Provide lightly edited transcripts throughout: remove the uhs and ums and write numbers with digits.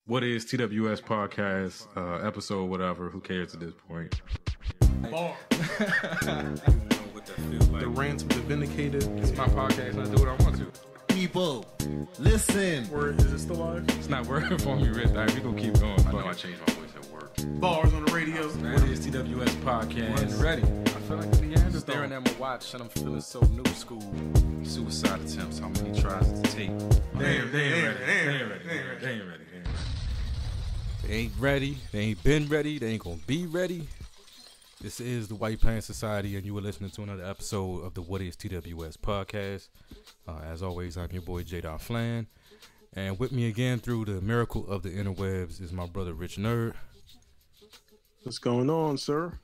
What is TWS podcast, episode, whatever, who cares at this point? Bar. The rants of the vindicated. It's my podcast and I do what I want to. People, listen. Word, is it still live? It's not working for me, Rich. Right, we gonna keep going. I know I changed my voice at work. Bars on the radio. What is TWS podcast? Ready. I feel like the end is staring at my watch and I'm feeling so new school. Suicide attempts, how many tries to take? They ain't ready. They ain't been ready. They ain't gonna be ready. This is the White Pants Society, and you are listening to another episode of the What is TWS podcast. As always, I'm your boy J. Flan, and with me again through the miracle of the interwebs is my brother Rich Nerd. What's going on, sir?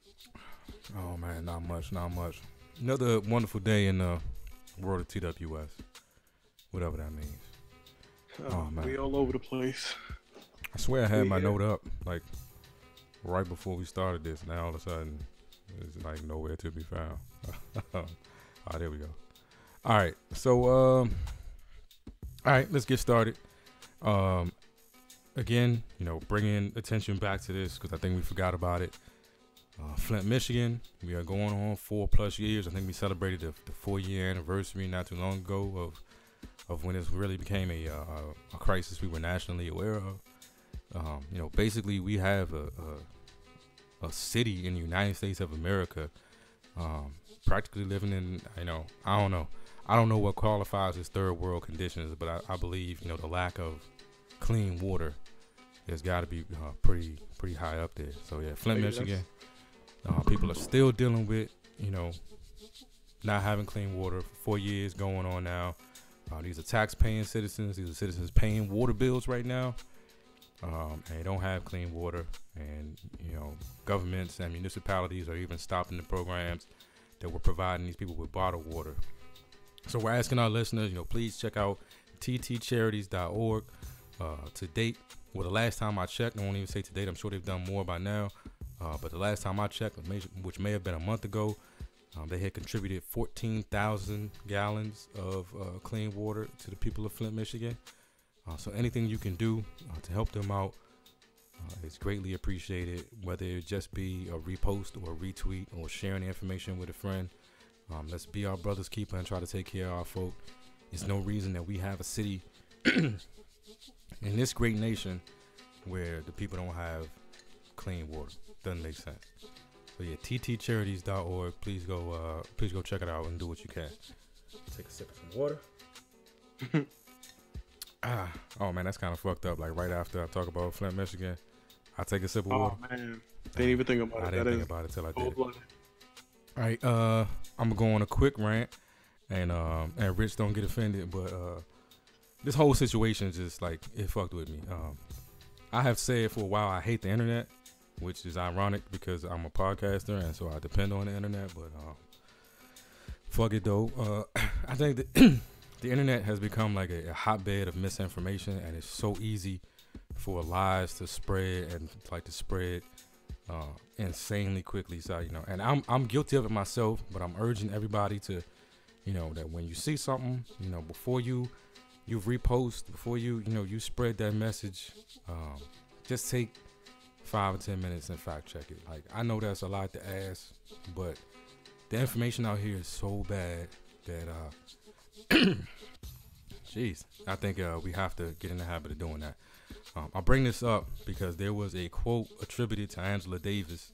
Oh man, not much. Another wonderful day in the world of TWS, whatever that means. Oh man, We all over the place. I swear I had my note up like right before we started this. Now all of a sudden, it's like nowhere to be found. Oh, there we go. All right, so all right, let's get started. Again, bringing attention back to this because I think we forgot about it. Flint, Michigan. We are going on 4+ years. I think we celebrated the 4-year anniversary not too long ago of when this really became a crisis we were nationally aware of. Basically we have a city in the United States of America, practically living in, I don't know what qualifies as third world conditions, but I believe, the lack of clean water has got to be pretty high up there. So yeah, Flint, Michigan, people are still dealing with, not having clean water for 4 years going on now. These are tax-paying citizens. These are citizens paying water bills right now. And they don't have clean water, and governments and municipalities are even stopping the programs that were providing these people with bottled water. So we're asking our listeners, please check out whatisTWS.org. To date, the last time I checked, I won't even say to date, I'm sure they've done more by now, but the last time I checked, which may have been a month ago, they had contributed 14,000 gallons of clean water to the people of Flint, Michigan. So anything you can do to help them out is greatly appreciated, whether it just be a repost or a retweet or sharing the information with a friend. Let's be our brother's keeper and try to take care of our folk. There's no reason that we have a city in this great nation where the people don't have clean water. Doesn't make sense. So yeah, whatisTWS.org. Please go check it out and do what you can. Take a sip of some water. Oh man, that's kind of fucked up. Like right after I talk about Flint, Michigan, I take a sip of water. Oh man, didn't even think about it. I didn't think about it till I did it. Cold-blooded. All right, I'm gonna go on a quick rant, and Rich, don't get offended, but this whole situation is just like it fucked with me. I have said for a while I hate the internet, which is ironic because I'm a podcaster and so I depend on the internet. But fuck it though. I think that the internet has become like a hotbed of misinformation, and it's so easy for lies to spread and like to spread insanely quickly. So and I'm guilty of it myself, but I'm urging everybody to, that when you see something, before you repost, before you spread that message, just take 5 or 10 minutes and fact check it. Like I know that's a lot to ask, but the information out here is so bad that jeez, I think we have to get in the habit of doing that. I bring this up because there was a quote attributed to Angela Davis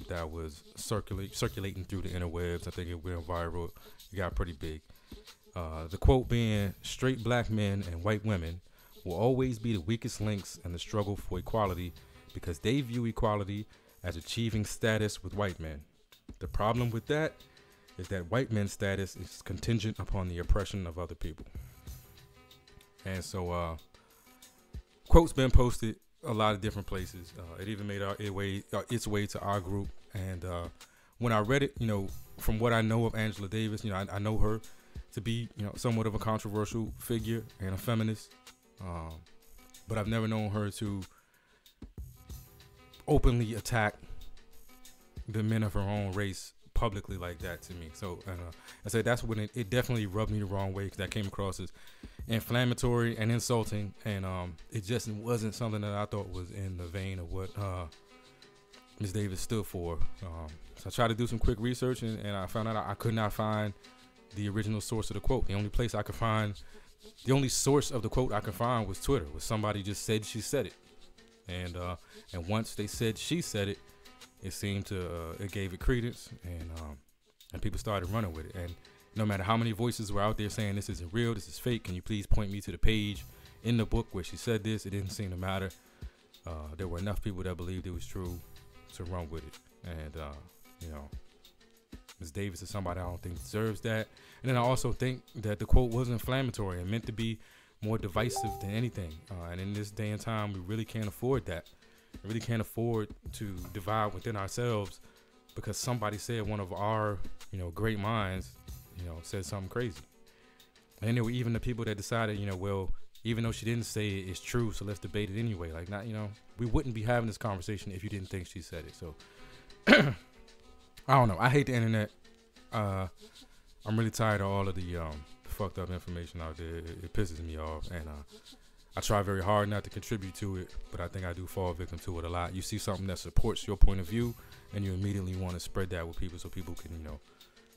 that was circulating through the interwebs. I think it went viral. It got pretty big. The quote being, "Straight black men and white women will always be the weakest links in the struggle for equality because they view equality as achieving status with white men. The problem with that is that white men's status is contingent upon the oppression of other people." And so, quotes been posted a lot of different places. It even made its way to our group. And when I read it, from what I know of Angela Davis, I know her to be, somewhat of a controversial figure and a feminist. But I've never known her to openly attack the men of her own race publicly like that to me. So I said that's when it definitely rubbed me the wrong way, because that came across as inflammatory and insulting, and it just wasn't something that I thought was in the vein of what Ms. Davis stood for. So I tried to do some quick research, and I found out I could not find the original source of the quote. The only source of the quote I could find was Twitter, where somebody just said she said it, and once they said she said it, it seemed to it gave it credence, and people started running with it. And no matter how many voices were out there saying this isn't real, this is fake, can you please point me to the page in the book where she said this, it didn't seem to matter. There were enough people that believed it was true to run with it. And Ms. Davis is somebody I don't think deserves that. And then I also think that the quote was inflammatory and meant to be more divisive than anything. And in this day and time, we really can't afford that. We really can't afford to divide within ourselves because somebody said one of our, great minds, said something crazy. And then there were even the people that decided, well, even though she didn't say it, it's true, so let's debate it anyway. Like, not, we wouldn't be having this conversation if you didn't think she said it. So, I don't know. I hate the internet. I'm really tired of all of the fucked up information out there. It pisses me off, and I try very hard not to contribute to it, but I think I do fall victim to it a lot. You see something that supports your point of view, and you immediately want to spread that with people so people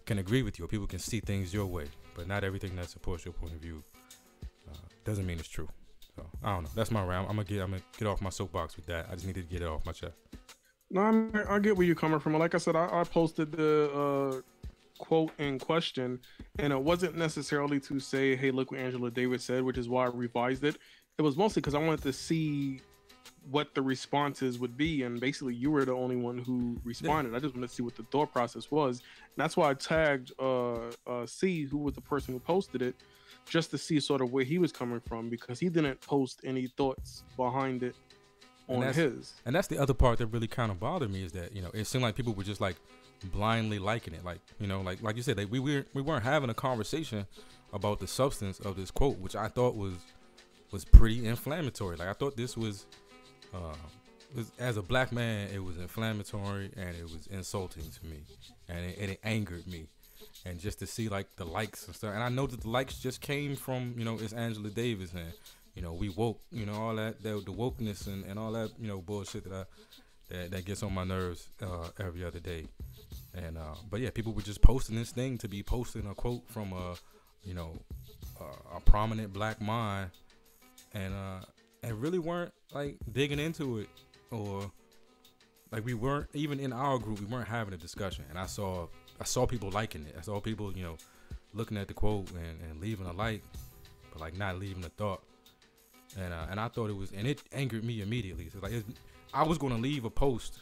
can agree with you, or people can see things your way. But not everything that supports your point of view doesn't mean it's true. So I don't know. That's my round. I'm gonna get off my soapbox with that. I just needed to get it off my chest. No, I get where you're coming from. Like I said, I posted the quote in question, and it wasn't necessarily to say, hey, look what Angela Davis said, which is why I revised it. It was mostly because I wanted to see what the responses would be, and basically you were the only one who responded. I just wanted to see what the thought process was, and that's why I tagged C, who was the person who posted it, just to see sort of where he was coming from, because he didn't post any thoughts behind it on his. And that's the other part that really kind of bothered me, is that it seemed like people were just like blindly liking it, like like you said, we weren't having a conversation about the substance of this quote, which I thought was pretty inflammatory. Like I thought this was as a black man, it was inflammatory and it was insulting to me, and it angered me. And just to see like the likes and stuff, and I know that the likes just came from it's Angela Davis, and we woke, all that the wokeness and all that bullshit that gets on my nerves every other day. And but yeah, people were just posting this thing to be posting a quote from a prominent black mind, and really weren't like digging into it, or like we weren't even in our group, we weren't having a discussion. And I saw people liking it. I saw people looking at the quote and leaving a like, but like not leaving a thought. And I thought it was, and it angered me immediately. So I was going to leave a post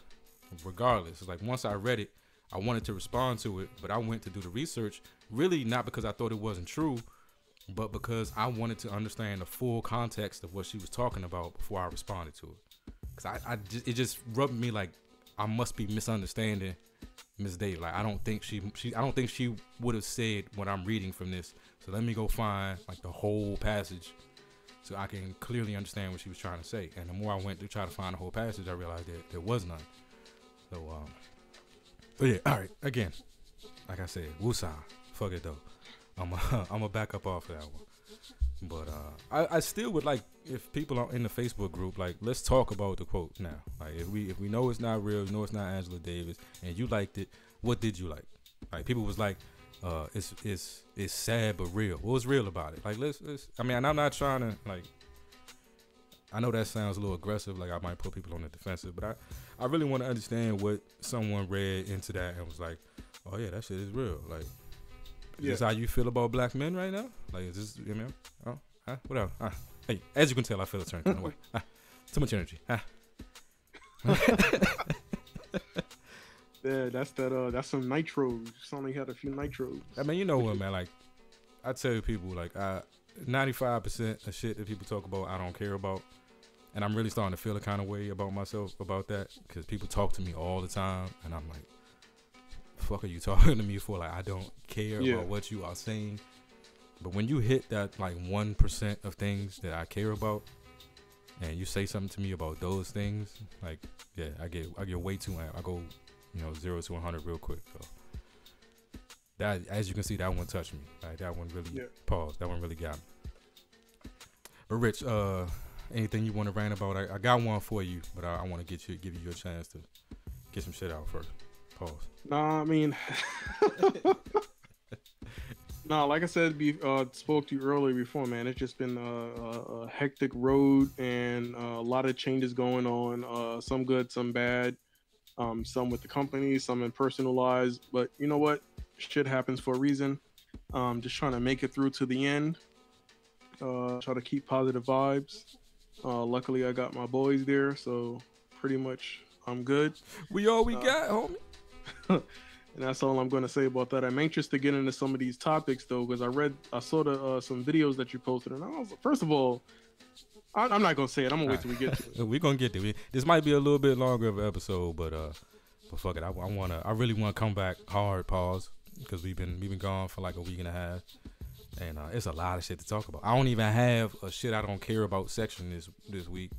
regardless. It's like once I read it, I wanted to respond to it, but I went to do the research, really not because I thought it wasn't true, but because I wanted to understand the full context of what she was talking about before I responded to it. Because it just rubbed me like I must be misunderstanding Ms. Davis. Like I don't think she would have said what I'm reading from this. So let me go find like the whole passage so I can clearly understand what she was trying to say. And the more I went to try to find the whole passage, I realized that there was none. So but yeah, all right. Again, like I said, woosah. Fuck it though. I'm a back up off of that one. But I still would like, if people are in the Facebook group, like let's talk about the quote now. Like if we know it's not real, know it's not Angela Davis, and you liked it, what did you like? Like people was like, it's sad but real. What was real about it? Like let's I mean, and I'm not trying to like, I know that sounds a little aggressive, like I might put people on the defensive, but I really want to understand what someone read into that and was like, oh yeah, that shit is real. Like, is this how you feel about black men right now? Like, is this, oh, whatever. Hey, as you can tell, I feel a certain kind of way. Too much energy. Yeah, that's some nitros. Just only had a few nitros. I mean, you know what, man? Like, I tell people, like, 95% of shit that people talk about, I don't care about. And I'm really starting to feel a kind of way about myself about that, because people talk to me all the time, and I'm like, fuck are you talking to me for? Like, I don't care about what you are saying. But when you hit that like 1% of things that I care about, and you say something to me about those things, like, yeah, I get way too amped. I go 0 to 100 real quick. So that, as you can see, that one touched me. Like, that one really paused. That one really got me. But Rich, anything you want to rant about? I got one for you, but I want to give you a chance to get some shit out first. Pause. Nah, I mean, nah, like I said, spoke to you earlier before, man. It's just been a hectic road and a lot of changes going on. Some good, some bad. Some with the company, some in personal lives. But you know what? Shit happens for a reason. Just trying to make it through to the end. Try to keep positive vibes. Luckily, I got my boys there, so pretty much I'm good. We all we got, homie. And that's all I'm going to say about that. I'm anxious to get into some of these topics, though, because I saw some videos that you posted, and I was, first of all, I'm not going to say it. I'm going to wait till we get to it. We're going to get there. This might be a little bit longer of an episode, but fuck it. I really want to come back hard, pause, because we've been gone for like a week and a half, and it's a lot of shit to talk about. I don't even have a shit I don't care about section this week,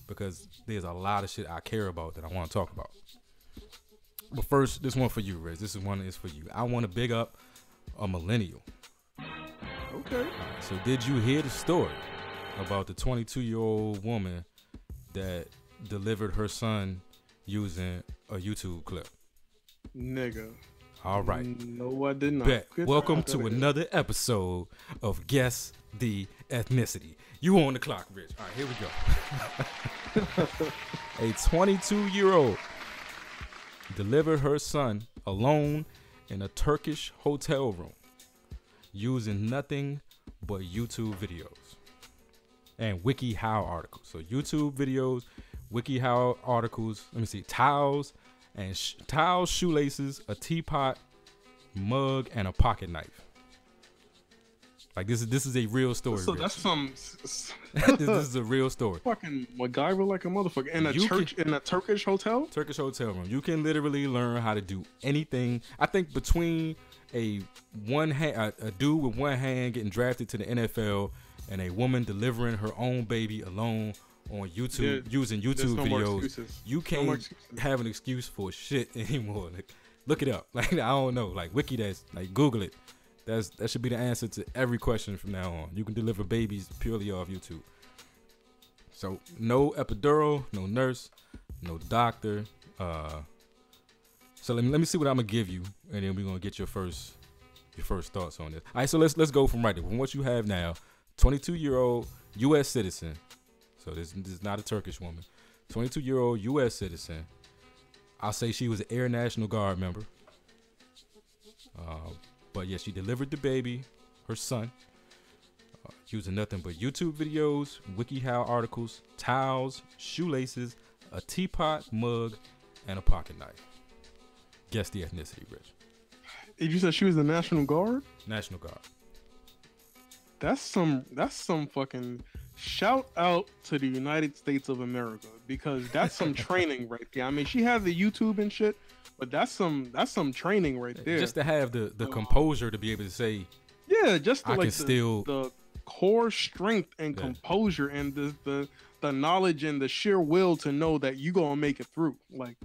because there's a lot of shit I care about that I want to talk about. But first, this one for you, Riz. This one is for you. I want to big up a millennial. Okay. So did you hear the story about the 22-year-old woman that delivered her son using a YouTube clip? Nigga. All right. No, I did not. Bet. Welcome to another episode of Guess the Ethnicity. You on the clock, Rich. All right, here we go. A 22-year-old delivered her son alone in a Turkish hotel room using nothing but YouTube videos and WikiHow articles. So YouTube videos, WikiHow articles, let me see, towels, shoelaces, a teapot, mug, and a pocket knife. Like this is a real story. So Rich. that's some. this is a real story. Fucking MacGyver like a motherfucker in a Turkish hotel. Turkish hotel room. You can literally learn how to do anything. I think between a dude with one hand getting drafted to the NFL and a woman delivering her own baby alone on YouTube using YouTube videos, you can't have an excuse for shit anymore. Like, look it up. Like, I don't know. Like Wiki, that's like Google it. That should be the answer to every question from now on. You can deliver babies purely off YouTube. So no epidural, no nurse, no doctor. So let me see what I'm gonna give you, and then we're gonna get your first thoughts on this. All right, so let's go from right there. From what you have now, 22-year-old U.S. citizen. So this is not a Turkish woman. 22-year-old U.S. citizen. I'll say she was an Air National Guard member. But yeah, she delivered the baby, her son, using nothing but YouTube videos, WikiHow articles, towels, shoelaces, a teapot, mug, and a pocket knife. Guess the ethnicity, Rich. You said she was the National Guard? National Guard. That's some fucking shout out to the United States of America, because that's some training right there. I mean, she has the YouTube and shit, but that's some training right there. Just to have the composure to be able to say, yeah, just to, I like can still the core strength and composure and the knowledge and the sheer will to know that you gonna make it through. Like,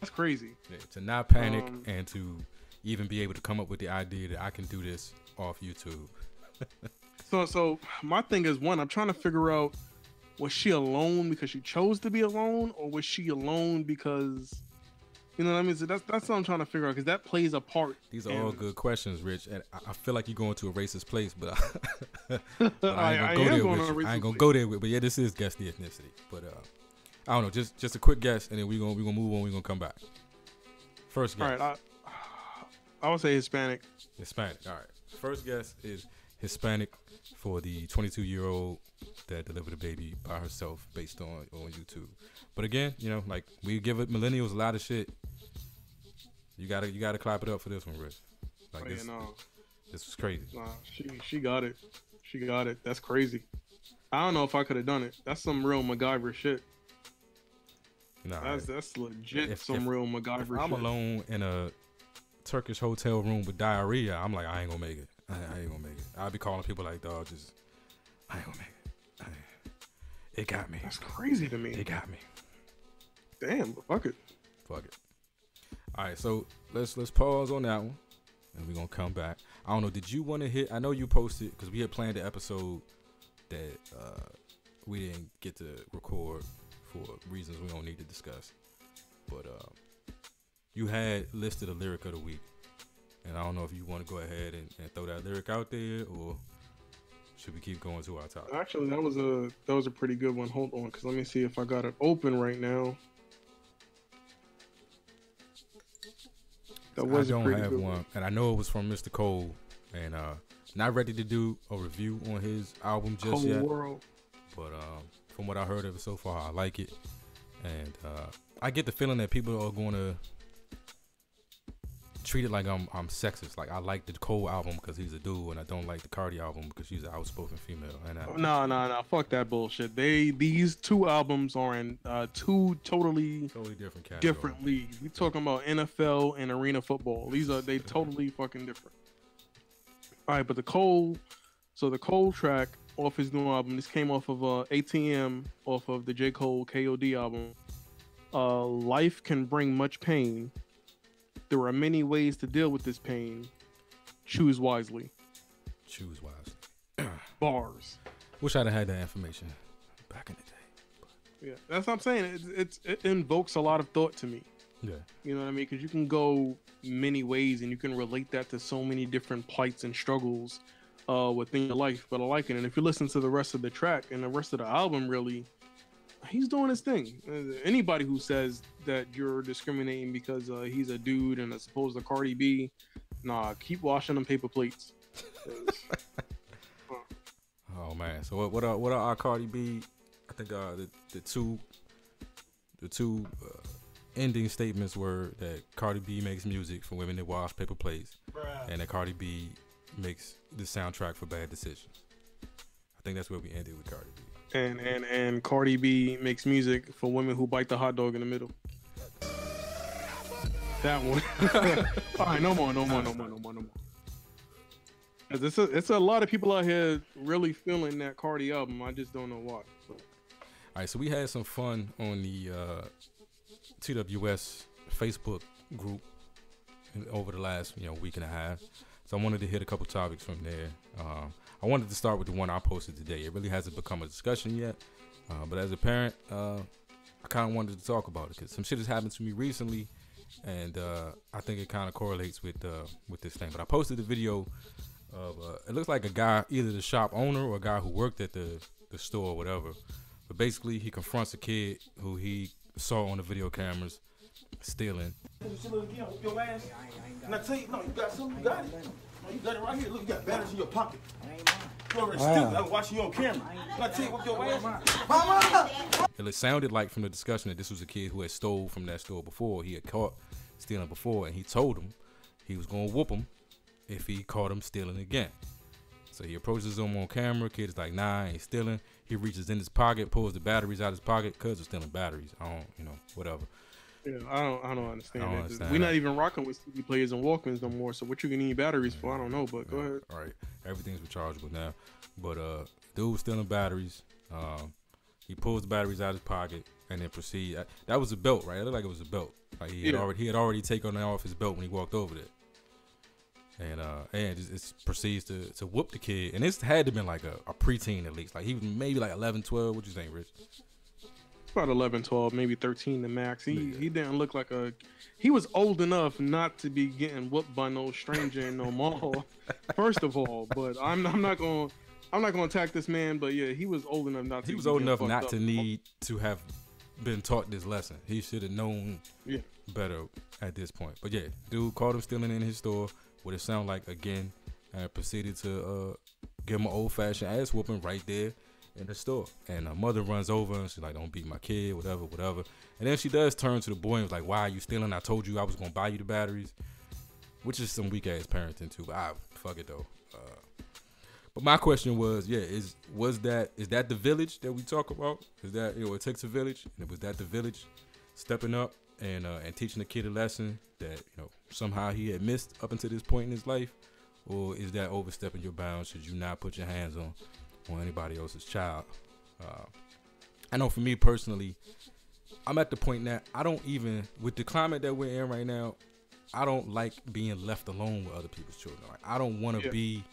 that's crazy. Yeah, to not panic and to even be able to come up with the idea that I can do this off YouTube. So my thing is, one, I'm trying to figure out, was she alone because she chose to be alone, or was she alone because, you know what I mean? So that's what I'm trying to figure out, because that plays a part. These are all good questions, Rich, and I feel like you're going to a racist place, but I ain't gonna go there with. But yeah, this is Guess the Ethnicity. But I don't know, just a quick guess, and then we're gonna move on. We're gonna come back. First guess. All right, I would say Hispanic. Hispanic. All right. First guess is Hispanic for the 22-year-old that delivered a baby by herself based on YouTube. But again, you know, like, we give it millennials a lot of shit. You gotta clap it up for this one, Rich. Like, this was crazy. Nah, she got it. She got it. That's crazy. I don't know if I could have done it. That's some real MacGyver shit. Nah, that's legit. Real MacGyver shit. I'm alone in a Turkish hotel room with diarrhea, I'm like, I ain't gonna make it. I ain't gonna make it. I'll be calling people like, dog, I ain't gonna make it. It got me. That's crazy to me. It got me. Damn, but fuck it. Fuck it. All right, so let's pause on that one. and we're gonna come back. I don't know. Did you want to hit? I know you posted because we had planned the episode that we didn't get to record for reasons we don't need to discuss. But you had listed a lyric of the week, and I don't know if you want to go ahead and throw that lyric out there, or should we keep going to our topic? Actually, that was a pretty good one. Hold on, because let me see if I got it open right now. That was I don't a pretty have good one, and I know it was from Mr. Cole, and not ready to do a review on his album just Whole yet. World. But from what I heard of it so far, I like it, and I get the feeling that people are going to treat it like I'm sexist. Like I like the Cole album because he's a dude, and I don't like the Cardi album because she's an outspoken female. And No, fuck that bullshit. These two albums are in two totally different categories. different leagues. We talking about NFL and arena football. They totally fucking different. All right, but the Cole track off his new album. This came off of ATM off of the J. Cole KOD album. Life can bring much pain. There are many ways to deal with this pain. Choose wisely. Choose wisely. Bars. Wish I'd have had that information back in the day. Yeah, that's what I'm saying. It invokes a lot of thought to me. Yeah. You know what I mean? Because you can go many ways and you can relate that to so many different plights and struggles within your life. But I like it. And if you listen to the rest of the track and the rest of the album, really, he's doing his thing. Anybody who says that you're discriminating because he's a dude and as opposed to Cardi B, nah, keep washing them paper plates. Oh man. So what are our Cardi B? I think the two ending statements were that Cardi B makes music for women that wash paper plates, and that Cardi B makes the soundtrack for bad decisions. I think that's where we ended with Cardi B. And Cardi B makes music for women who bite the hot dog in the middle. That one. All right, no more. It's a lot of people out here really feeling that Cardi album. I just don't know why. So. All right, so we had some fun on the TWS Facebook group over the last week and a half. So I wanted to hit a couple topics from there. I wanted to start with the one I posted today. It really hasn't become a discussion yet, but as a parent, I kind of wanted to talk about it because some shit has happened to me recently, and I think it kind of correlates with this thing. But I posted a video of it looks like a guy, either the shop owner or a guy who worked at the store or whatever. But basically, he confronts a kid who he saw on the video cameras stealing. And I tell you, no, you got something, you got it. No, you got it right here. Look, you got batteries in your pocket. You're already stupid. I'm watching you on camera. And I tell you what your ass. Mama! It sounded like from the discussion that this was a kid who had stole from that store before. He had caught stealing before, and he told him he was going to whoop him if he caught him stealing again. So he approaches him on camera. Kid is like, nah, I ain't stealing. He reaches in his pocket, pulls the batteries out of his pocket. Cuz are stealing batteries. I don't, whatever. Yeah, I don't understand that. Understand We're not even rocking with CD players and Walkmans no more. So what you gonna need batteries for? I don't know, but go ahead. All right, everything's rechargeable now. But dude was stealing batteries. He pulls the batteries out of his pocket and then proceed. That was a belt, right? It looked like it was a belt. Like he had already taken off his belt when he walked over there. And it proceeds to whoop the kid. And this had to have been like a preteen at least. Like he was maybe like 11, 12. What you think, Rich? About 11, 12, maybe 13 the max. He didn't look like he was old enough not to be getting whooped by no stranger in no mall. First of all, but I'm not gonna attack this man. But yeah, he was old enough not to. He was old enough not to need to have been taught this lesson. He should have known better at this point. But yeah, dude caught him stealing in his store. What it sounded like again, and proceeded to give him an old-fashioned ass whooping right there in the store. And her mother runs over and she's like, don't beat my kid, whatever. And then she does turn to the boy and was like, why are you stealing? I told you I was gonna buy you the batteries. Which is some weak ass parenting too, but fuck it though. But my question was, is that the village that we talk about? Is that it takes a village, and was that the village stepping up and teaching the kid a lesson that somehow he had missed up until this point in his life? Or is that overstepping your bounds? Should you not put your hands on anybody else's child? I know for me personally, I'm at the point that I don't even, with the climate that we're in right now, I don't like being left alone with other people's children. Like I don't want to be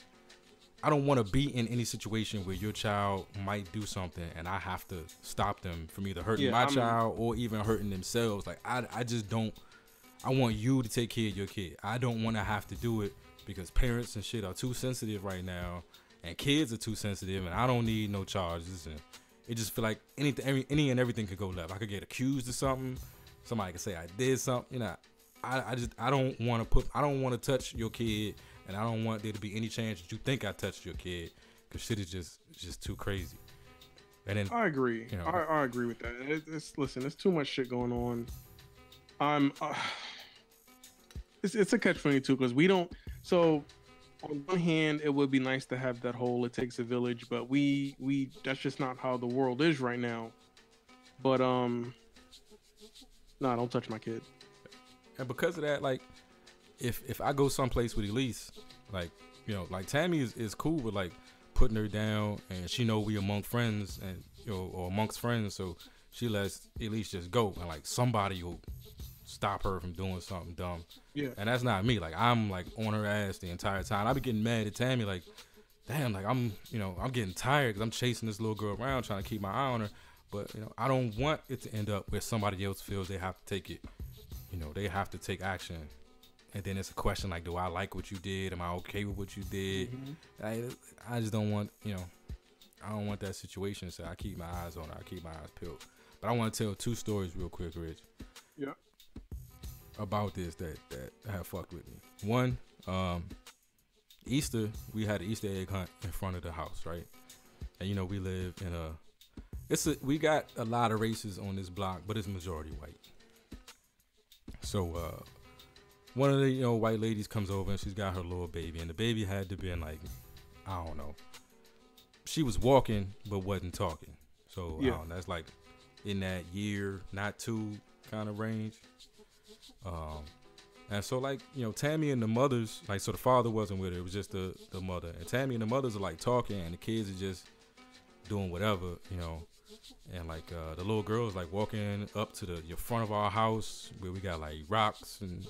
in any situation where your child might do something and I have to stop them from either hurting my child or even hurting themselves. Like I just don't. I want you to take care of your kid. I don't want to have to do it because parents and shit are too sensitive right now, and kids are too sensitive, and I don't need no charges. And it just feel like any and everything could go left. I could get accused of something. Somebody could say I did something. You know, I don't want to touch your kid, and I don't want there to be any chance that you think I touched your kid, because shit is just too crazy. And then I agree. You know, I agree with that. Listen, there's too much shit going on. It's a catch-22 because we don't. So on one hand, it would be nice to have that whole "it takes a village," but we that's just not how the world is right now. But nah, don't touch my kid. And because of that, like, if I go someplace with Elise, like, you know, like Tammy is cool with like putting her down, and she know we among friends, and you know, or amongst friends, so she lets Elise just go, and like somebody will stop her from doing something dumb. Yeah. And that's not me. Like I'm like on her ass the entire time. I be getting mad at Tammy, like, damn, like I'm getting tired because I'm chasing this little girl around trying to keep my eye on her. But you know, I don't want it to end up where somebody else feels they have to take it. You know, they have to take action. And then it's a question like, do I like what you did? Am I okay with what you did? Mm-hmm. I just don't want, you know, I don't want that situation. So I keep my eyes on her. I keep my eyes peeled. But I want to tell 2 stories real quick, Rich. Yeah. About this that have fucked with me. One, Easter, we had an Easter egg hunt in front of the house, right? And you know, we live in we got a lot of races on this block, but it's majority white. So one of the white ladies comes over and she's got her little baby, and the baby had to be in like, I don't know, she was walking but wasn't talking. So I don't know, that's like in that year, not 2 kind of range. And so like, you know, Tammy and the mothers, like, so the father wasn't with her, it was just the mother, and Tammy and the mothers are like talking, and the kids are just doing whatever, you know. And like the little girl is like walking up to the front of our house where we got like rocks and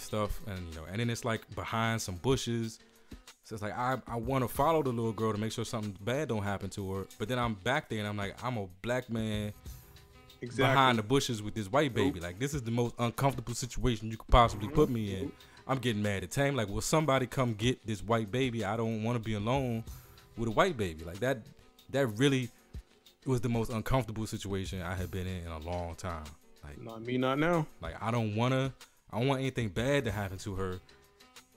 stuff, and you know, and then it's like behind some bushes. So it's like I want to follow the little girl to make sure something bad don't happen to her, but then I'm back there and I'm like, I'm a black man behind the bushes with this white baby. Like, this is the most uncomfortable situation you could possibly put me in. I'm getting mad at Tam. Like, will somebody come get this white baby? I don't want to be alone with a white baby. Like, that really was the most uncomfortable situation I had been in a long time. Like, not me, not now. Like, I don't want anything bad to happen to her.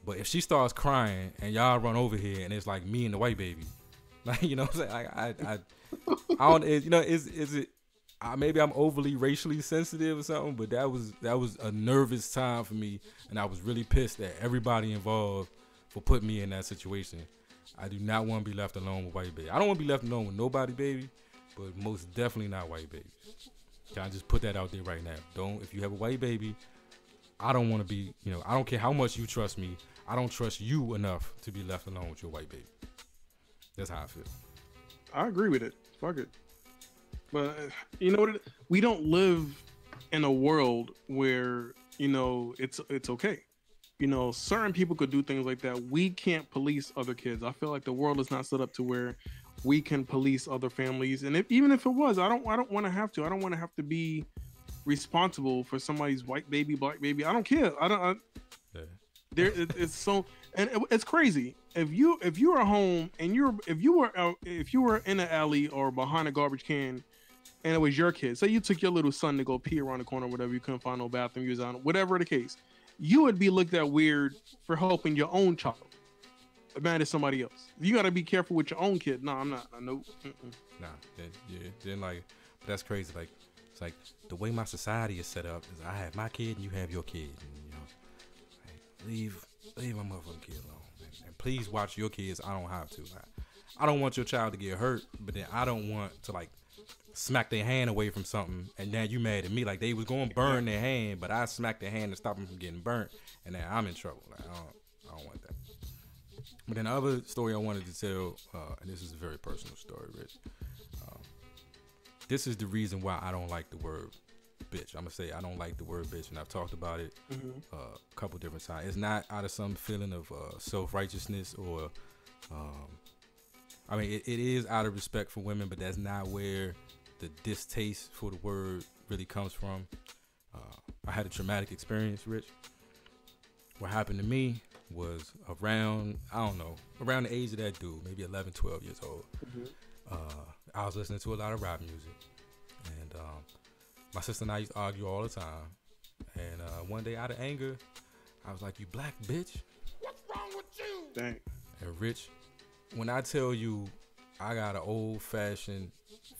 But if she starts crying and y'all run over here and it's like me and the white baby, like, you know what I'm saying? Like, I don't, you know, is it, maybe I'm overly racially sensitive or something, but that was a nervous time for me, and I was really pissed at everybody involved for putting me in that situation. I do not want to be left alone with white baby. I don't want to be left alone with nobody baby, but most definitely not white baby. Can I just put that out there right now? If you have a white baby, I don't want to be, you know, I don't care how much you trust me, I don't trust you enough to be left alone with your white baby. That's how I feel. I agree with it. Fuck it. But you know what? We don't live in a world where, you know, it's okay. You know, certain people could do things like that. We can't police other kids. I feel like the world is not set up to where we can police other families. And even if it was, I don't want to have to. I don't want to have to be responsible for somebody's white baby, black baby. I don't care. It's so, and it's crazy. If you were home and if you were in an alley or behind a garbage can, and it was your kid, say you took your little son to go pee around the corner, or whatever, you couldn't find no bathroom, you was on, whatever the case, you would be looked at weird for helping your own child. Mad at somebody else. You got to be careful with your own kid. No, I'm not. I know. Nah, then like, but that's crazy. Like, it's like the way my society is set up is I have my kid and you have your kid. And, you know, like, leave my motherfucking kid alone. And please watch your kids. I don't have to. I don't want your child to get hurt, but then I don't want to like smack their hand away from something, and now you mad at me. Like, they was going to burn their hand, but I smacked their hand to stop them from getting burnt, and now I'm in trouble. Like, I don't want that. But then the other story I wanted to tell, and this is a very personal story, Rich. This is the reason why I don't like the word bitch. I'm gonna say I don't like the word bitch, and I've talked about it Mhm. a couple different times. It's not out of some feeling of self-righteousness or, I mean, it is out of respect for women, but that's not where the distaste for the word really comes from. I had a traumatic experience, Rich. What happened to me was around the age of that dude, maybe 11, 12 years old. I was listening to a lot of rap music, and my sister and I used to argue all the time. And one day, out of anger, I was like, "You black bitch." What's wrong with you? Dang. And Rich, when I tell you, I got an old-fashioned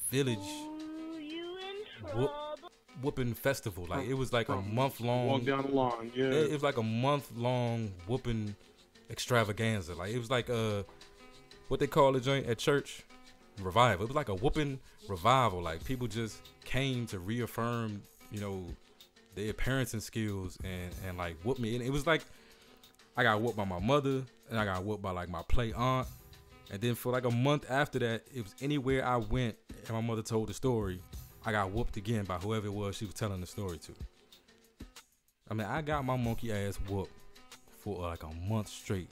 village whooping festival. Like, it was like a month long. Walk down the line, yeah. It was like a month long whooping extravaganza. Like, it was like what they call the joint at church, revival. It was like a whooping revival. Like, people just came to reaffirm, their parenting skills and like whoop me. And it was like I got whooped by my mother, and I got whooped by like my play aunt. And then for like a month after that, it was anywhere I went and my mother told the story, I got whooped again by whoever it was she was telling the story to. I mean, I got my monkey ass whooped for like a month straight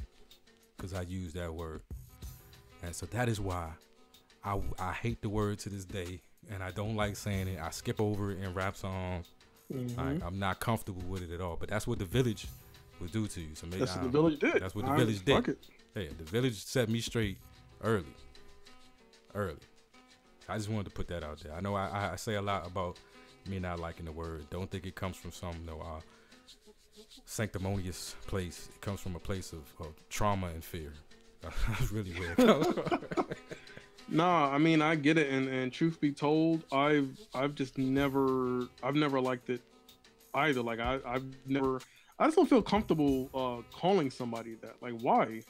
because I used that word. And so that is why I hate the word to this day, and I don't like saying it. I skip over it in rap songs. I'm not comfortable with it at all. But that's what the village would do to you. So maybe That's what the village did. That's what the village did. Fuck it. Hey, the village set me straight early. I just wanted to put that out there. I know I say a lot about me not liking the word. Don't think it comes from some sanctimonious place. It comes from a place of trauma and fear. That's really where it comes from. Nah, I mean, I get it, and truth be told, I've never liked it either. Like I just don't feel comfortable calling somebody that. Like, why?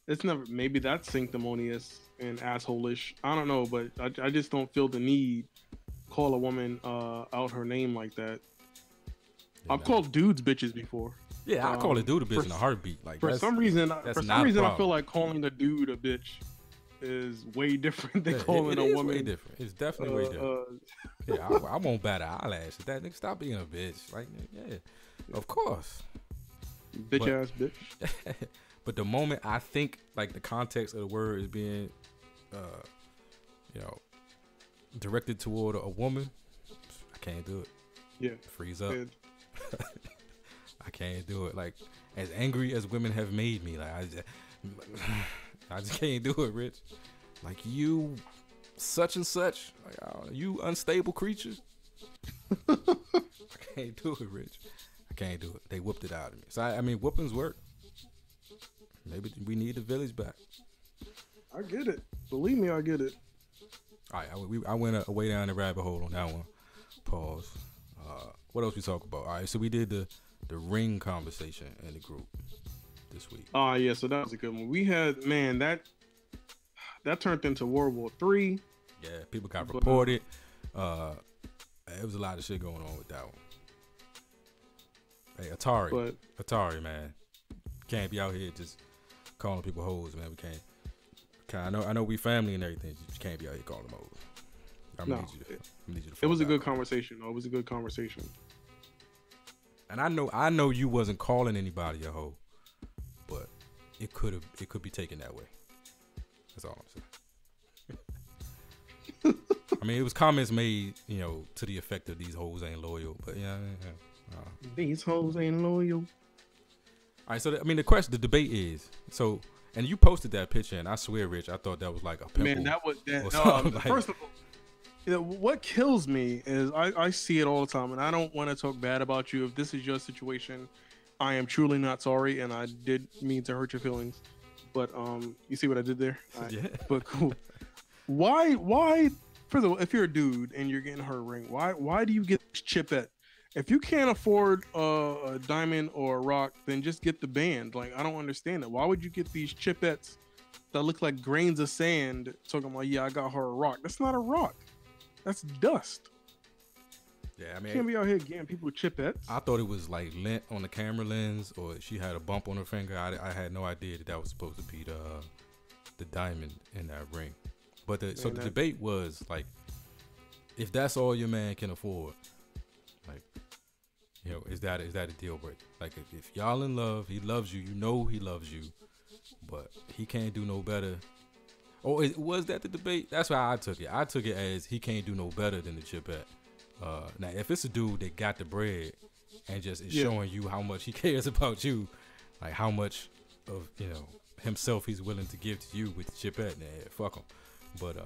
It's never. Maybe that's sanctimonious and asshole-ish. I don't know, but I just don't feel the need call a woman out her name like that. I've called dudes bitches before. Yeah, I call a dude a bitch in a heartbeat. Like, for some reason, I feel like calling a dude a bitch is way different than calling a woman. Way different. It's definitely way different. Yeah, I won't bat an eyelash at that. Nigga, stop being a bitch. Like, yeah, of course. Ass bitch. But the moment I think like the context of the word is being, directed toward a woman, I can't do it. Yeah. Freeze up. I can't do it. Like, as angry as women have made me, like I just can't do it, Rich. Like, you such and such, like, you unstable creature. I can't do it, Rich. I can't do it. They whooped it out of me. So I mean, whoopings work. Maybe we need the village back. I get it. Believe me, I get it. All right, I went way down the rabbit hole on that one. Pause. What else we talk about? All right, so we did the ring conversation in the group this week. Yeah, so that was a good one. We had, man, that turned into World War III. Yeah, people got reported. It was a lot of shit going on with that one. Hey, Atari, man, can't be out here just calling people hoes, man. We can't. I know we family and everything. You just can't be out here calling them hoes. I'm gonna need you to. It was a good conversation, though. It was a good conversation. And I know you wasn't calling anybody a hoe, but it could be taken that way. That's all I'm saying. I mean, it was comments made, to the effect of these hoes ain't loyal, but yeah. These hoes ain't loyal. All right, so the debate is so, and you posted that picture, and I swear, Rich, I thought that was like a pimple. Man, that was like, first of all, what kills me is I see it all the time, and I don't want to talk bad about you. If this is your situation, I am truly not sorry, and I did mean to hurt your feelings. But you see what I did there? Yeah. But cool. Why? First of all, if you're a dude and you're getting her ring, why do you get this chipette? If you can't afford a diamond or a rock, then just get the band. Like, I don't understand it. Why would you get these chipettes that look like grains of sand talking about, yeah, I got her a rock? That's not a rock. That's dust. Yeah, I mean, you can't be out here getting people chipettes. I thought it was like lint on the camera lens, or she had a bump on her finger. I had no idea that was supposed to be the diamond in that ring. But the debate was like, if that's all your man can afford, like, you know, is that a deal breaker? Like, if y'all in love, he loves you, you know he loves you, but he can't do no better. Or was that the debate? That's why I took it. I took it as he can't do no better than the chipette. Now, if it's a dude that got the bread and just is showing you how much he cares about you, like how much of, you know, himself he's willing to give to you with the chipette, nah, fuck him. But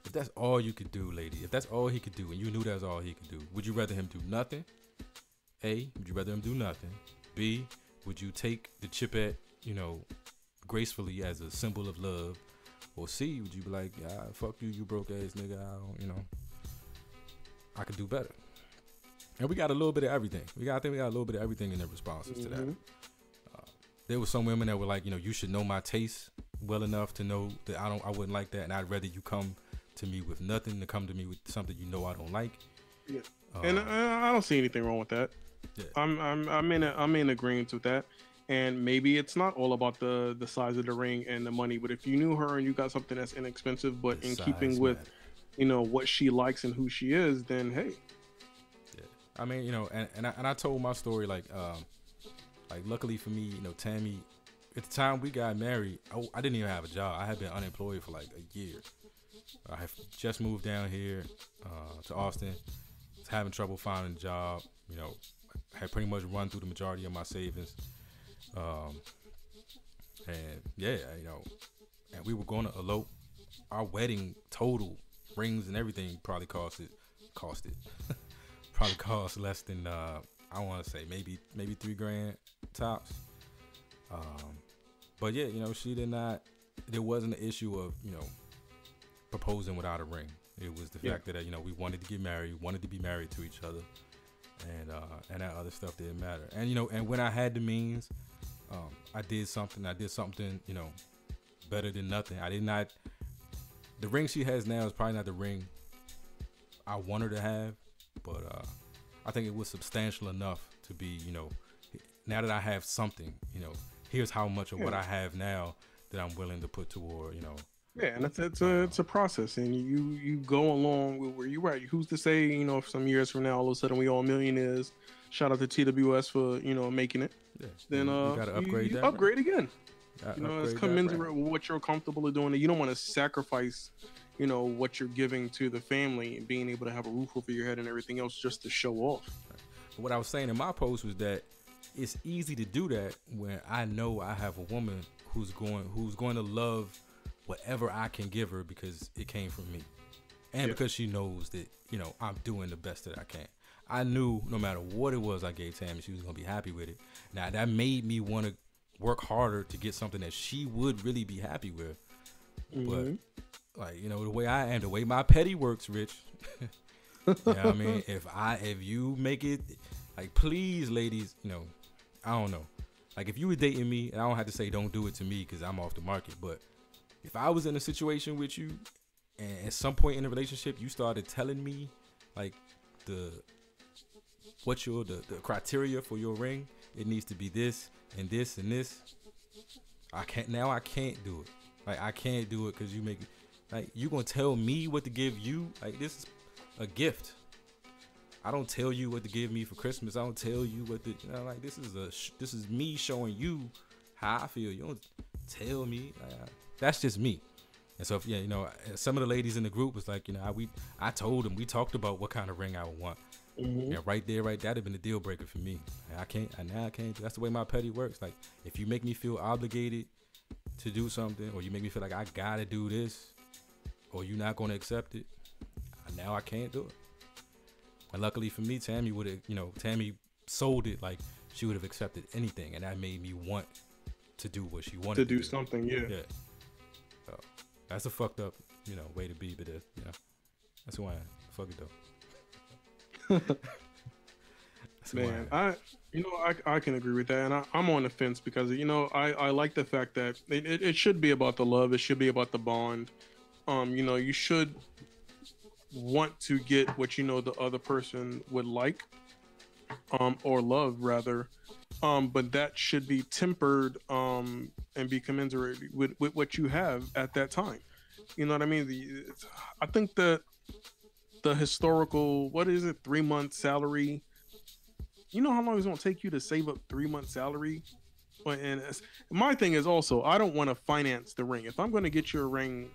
if that's all you could do, lady, if that's all he could do and you knew that's all he could do, would you rather him do nothing? A, would you rather him do nothing? B, would you take the chipette, you know, gracefully as a symbol of love? Or C, would you be like, fuck you, you broke ass nigga, I don't, you know, I could do better. And we got a little bit of everything. I think we got a little bit of everything in the responses to that. There were some women that were like, you know, you should know my taste well enough to know that I wouldn't like that, and I'd rather you come to me with nothing than come to me with something you know I don't like. Yeah, and I don't see anything wrong with that. Yeah. I'm in agreement with that. And maybe it's not all about the size of the ring and the money, but if you knew her and you got something that's inexpensive, but in keeping with, you know, what she likes and who she is, then hey. Yeah. I mean, you know, and I told my story like luckily for me, you know, Tammy, at the time we got married, I didn't even have a job. I had been unemployed for like a year. I had just moved down here to Austin. Was having trouble finding a job. You know, I had pretty much run through the majority of my savings. And yeah, you know, and we were going to elope. Our wedding total, rings and everything, probably cost probably cost less than I want to say maybe $3,000 tops. But yeah, you know, there wasn't an issue of, you know, proposing without a ring. It was the fact that, you know, we wanted to get married, wanted to be married to each other, and that other stuff didn't matter. And, you know, and when I had the means, I did something, you know, better than nothing. The ring she has now is probably not the ring I want her to have, but I think it was substantial enough to be, you know, now that I have something, you know, here's how much of what I have now that I'm willing to put toward, you know. Yeah, and it's a process, and you go along where you're right. Who's to say, you know, if some years from now, all of a sudden we all millionaires? Shout out to TWS for, you know, making it. Yeah. Then you gotta upgrade that. Upgrade again. You know, it's commensurate with what you're comfortable with doing. You don't want to sacrifice, you know, what you're giving to the family and being able to have a roof over your head and everything else just to show off. What I was saying in my post was that it's easy to do that when I know I have a woman who's going to love whatever I can give her because it came from me, and because she knows that, you know, I'm doing the best that I can. I knew no matter what it was I gave Tammy, she was gonna be happy with it. Now that made me want to work harder to get something that she would really be happy with. But like, you know, the way my petty works, Rich. You know what I mean? If you make it, like, please, ladies, you know, I don't know. Like, if you were dating me, and I don't have to say don't do it to me because I'm off the market, but if I was in a situation with you and at some point in the relationship you started telling me like the criteria for your ring, it needs to be this and this and this, I can't do it. Like, I can't do it because you make, like, you gonna tell me what to give you? Like, this is a gift. I don't tell you what to give me for Christmas. I don't tell you what to, you know, like, this is me showing you how I feel. You don't tell me. That's just me. And so, you know, some of the ladies in the group was like, you know, I told them, we talked about what kind of ring I would want. And right there, that'd have been a deal breaker for me. I can't. That's the way my petty works. Like, if you make me feel obligated to do something, or you make me feel like I gotta do this, or you're not gonna accept it, now I can't do it. And luckily for me, Tammy sold it like she would have accepted anything, and that made me want to do what she wanted to do. Something. Yeah. So that's a fucked up, you know, way to be, but you know, that's who I am. Fuck it though. Man, I can agree with that, and I'm on the fence because, you know, I like the fact that it should be about the love. It should be about the bond. You know, you should want to get what, you know, the other person would like, or love rather, but that should be tempered and be commensurate with what you have at that time. You know what I mean? I think that the historical, what is it, 3 month salary? You know how long it's gonna take you to save up 3 months salary? And my thing is also, I don't want to finance the ring. If I'm gonna get you a ring,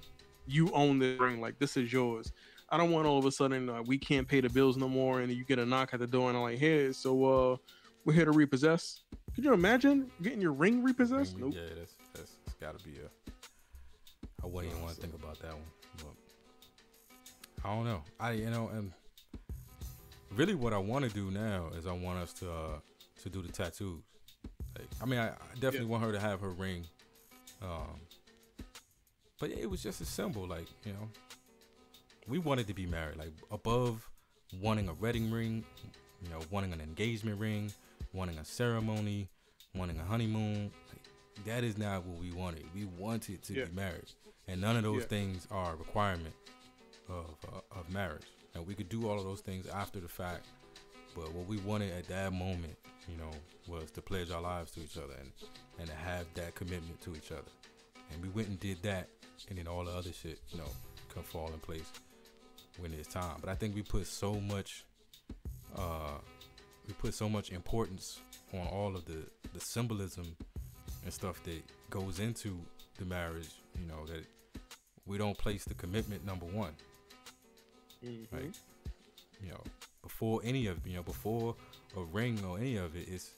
you own the ring, like this is yours. I don't want all of a sudden we can't pay the bills no more, and you get a knock at the door and I'm like, hey, so we're here to repossess. Could you imagine getting your ring repossessed? Nope. Yeah, that's gotta be I wouldn't even want to think about that one. But I don't know. And really what I want to do now is I want us to do the tattoos. Like, I mean, I definitely want her to have her ring. But it was just a symbol, like, you know, we wanted to be married, like above wanting a wedding ring, you know, wanting an engagement ring, wanting a ceremony, wanting a honeymoon. Like, that is not what we wanted. We wanted to be married, and none of those things are a requirement of marriage. And we could do all of those things after the fact, but what we wanted at that moment, you know, was to pledge our lives to each other and to have that commitment to each other. And we went and did that, and then all the other shit, you know, can fall in place when it's time. But I think we put so much importance on all of the symbolism and stuff that goes into the marriage, you know, that we don't place the commitment number one. Mm-hmm. Right? You know, before a ring or any of it, is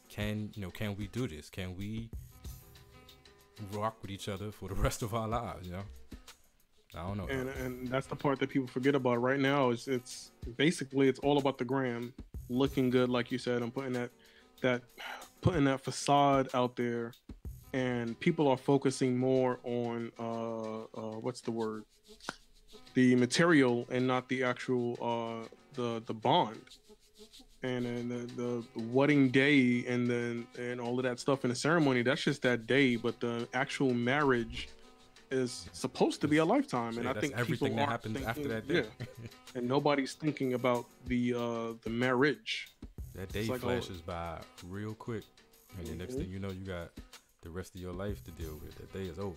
can we do this? Can we rock with each other for the rest of our lives? You know, I don't know. And that's the part that people forget about right now. Is it's basically it's all about the gram, looking good, like you said, and putting that facade out there, and people are focusing more on what's the word? The material and not the actual the bond. And the wedding day and all of that stuff in the ceremony, that's just that day, but the actual marriage is supposed to be a lifetime. And I think everything that happens after that day. Yeah. And nobody's thinking about the marriage. That day flashes by real quick, and the next thing you know, you got the rest of your life to deal with. That day is over.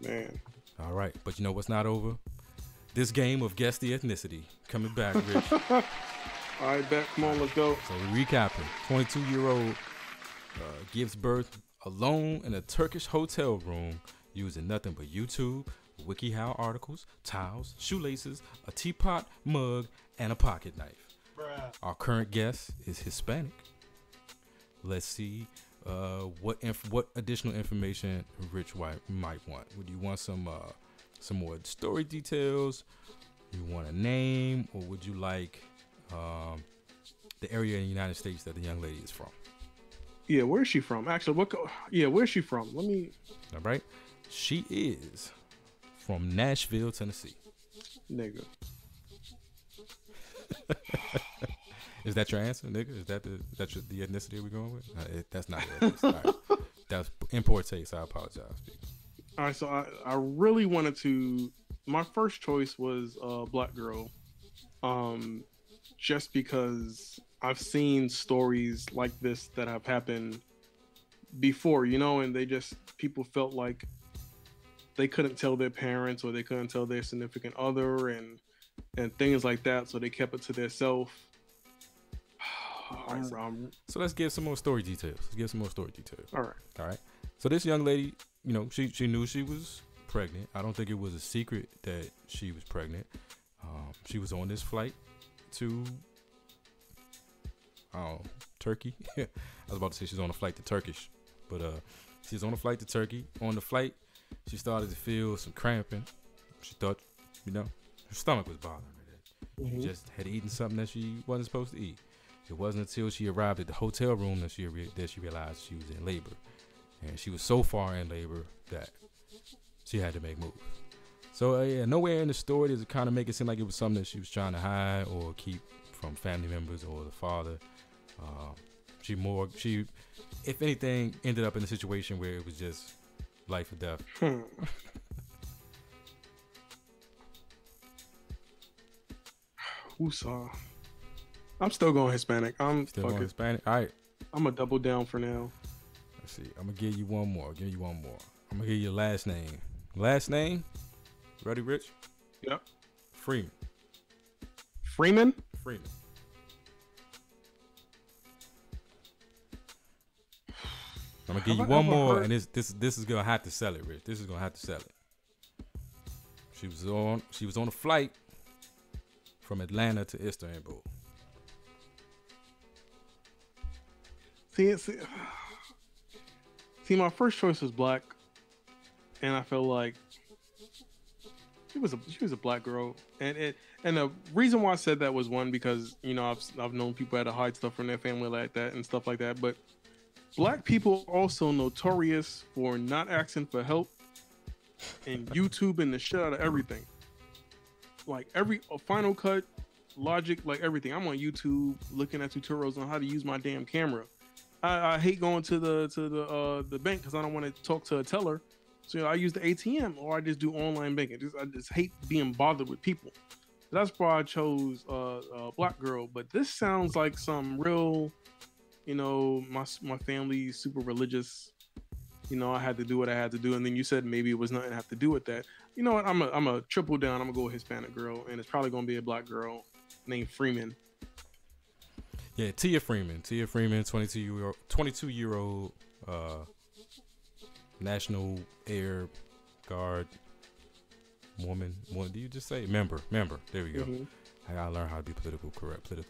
Man. All right, but you know what's not over? This game of Guess the Ethnicity. Coming back, Rich. All right, back. Come on, let's go. So we recapping. 22-year-old gives birth alone in a Turkish hotel room using nothing but YouTube, WikiHow articles, towels, shoelaces, a teapot, mug, and a pocket knife. Bruh. Our current guest is Hispanic. Let's see what additional information Rich White might want. Would you want some more story details? You want a name, or would you like the area in the United States that the young lady is from? Yeah, where is she from? Actually, where is she from? Let me. All right, she is from Nashville, Tennessee. Nigga. Is that your answer, nigga? Is that the ethnicity we're going with? That's not it. Right. That's in poor taste. I apologize. All right, so I really wanted to. My first choice was Black Girl, just because I've seen stories like this that have happened before, you know, and people felt like they couldn't tell their parents or they couldn't tell their significant other and things like that, so they kept it to themselves. So let's give some more story details. All right. So this young lady, you know, she knew she was pregnant. I don't think it was a secret that she was pregnant. She was on this flight to Turkey. I was about to say she's on a flight to Turkish, but she's on a flight to Turkey. On the flight, she started to feel some cramping. She thought, you know, her stomach was bothering her. She just had eaten something that she wasn't supposed to eat. It wasn't until she arrived at the hotel room that she realized she was in labor. And she was so far in labor that she had to make moves. So nowhere in the story does it kind of make it seem like it was something that she was trying to hide or keep from family members or the father. She, if anything, ended up in a situation where it was just life or death. Woosah. I'm still going Hispanic. I'm still going Hispanic. All right. I'm gonna double down for now. Let's see. I'm gonna give you one more. I'm gonna give you your last name. Last name? Ready, Rich? Yep. Freeman. Freeman. Freeman. I'm gonna give you one more, and this is gonna have to sell it, Rich. This is gonna have to sell it. She was on a flight from Atlanta to Istanbul. See, my first choice was black, and I felt like she was a black girl, and the reason why I said that was one because I've known people had to hide stuff from their family like that and stuff like that, but black people are also notorious for not asking for help and YouTube and the shit out of everything. Like every Final Cut, Logic, like everything. I'm on YouTube looking at tutorials on how to use my damn camera. I hate going to the bank because I don't want to talk to a teller. So I use the ATM or I just do online banking. I just hate being bothered with people. That's why I chose black girl. But this sounds like some real, my family's super religious. I had to do what I had to do, and then you said maybe it was nothing to have to do with that. You know what? I'm a triple down. I'm gonna go with Hispanic girl, and it's probably gonna be a black girl named Freeman. Yeah, Tia Freeman. Tia Freeman, 22-year-old National Air Guard woman. What do you just say? Member. There we go. Mm-hmm. I gotta learn how to be politically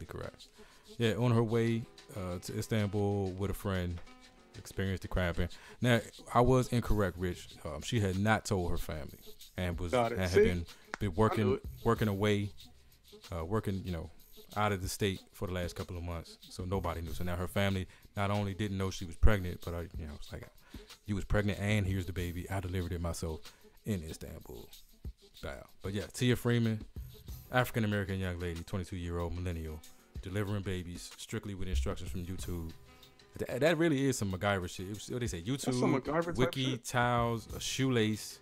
correct. Yeah, on her way to Istanbul with a friend, experienced the cramping. Now, I was incorrect, Rich. She had not told her family and had been working away, out of the state for the last couple of months, so nobody knew. So now her family not only didn't know she was pregnant, but it's like, you was pregnant and here's the baby. I delivered it myself in Istanbul. Bow. But yeah, Tia Freeman, African American young lady, 22-year-old millennial, delivering babies strictly with instructions from YouTube. That really is some MacGyver shit. What they say, YouTube, wiki, towels, a shoelace,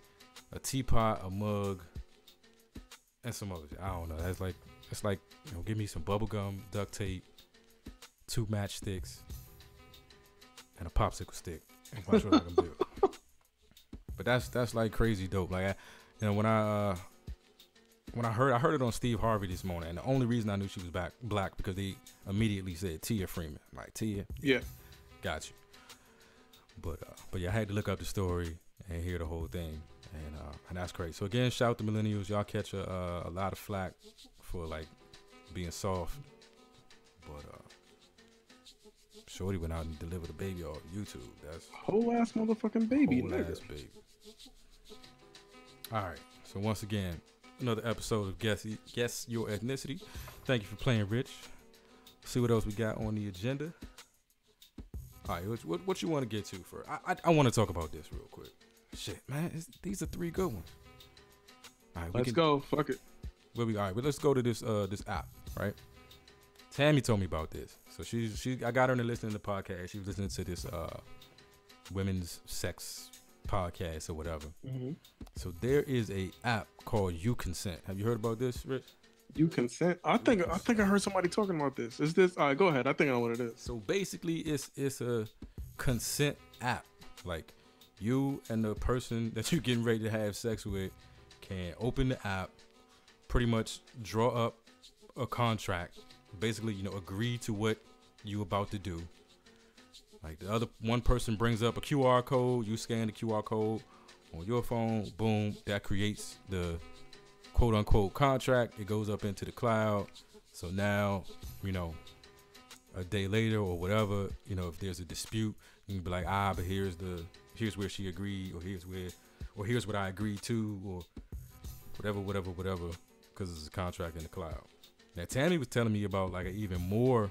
a teapot, a mug, and some other shit. I don't know. It's like give me some bubble gum, duct tape, 2 matchsticks, and a popsicle stick. And watch what I can do. But that's like crazy dope. Like when I heard it on Steve Harvey this morning, and the only reason I knew she was black because they immediately said Tia Freeman. Like, Tia, yeah, got you. But yeah, I had to look up the story and hear the whole thing, and that's crazy. So again, shout out to millennials. Y'all catch a lot of flack for like being soft, but shorty went out and delivered a baby on YouTube. That's whole ass motherfucking baby. Whole ass baby. All right. So once again, another episode of Guess Your Ethnicity. Thank you for playing, Rich. See what else we got on the agenda. All right, what you want to get to first? I want to talk about this real quick. Shit, man, these are 3 good ones. All right, let's go. Fuck it. All right, but let's go to this app, right? Tammy told me about this. So I got her to listen to the podcast. She was listening to this women's sex podcast or whatever. Mm-hmm. So there is a app called You Consent. Have you heard about this, Rich? You Consent? I think I heard somebody talking about this. Is this? All right, go ahead. I think I know what it is. So basically, it's a consent app. Like, you and the person that you're getting ready to have sex with can open the app, pretty much draw up a contract, basically, agree to what you about to do. Like, the other one person brings up a QR code, you scan the QR code on your phone, boom, that creates the quote unquote contract. It goes up into the cloud. So now, a day later or whatever, if there's a dispute, you can be like, but here's where she agreed, or here's what I agreed to, or whatever, because it's a contract in the cloud. Now, Tammy was telling me about like an even more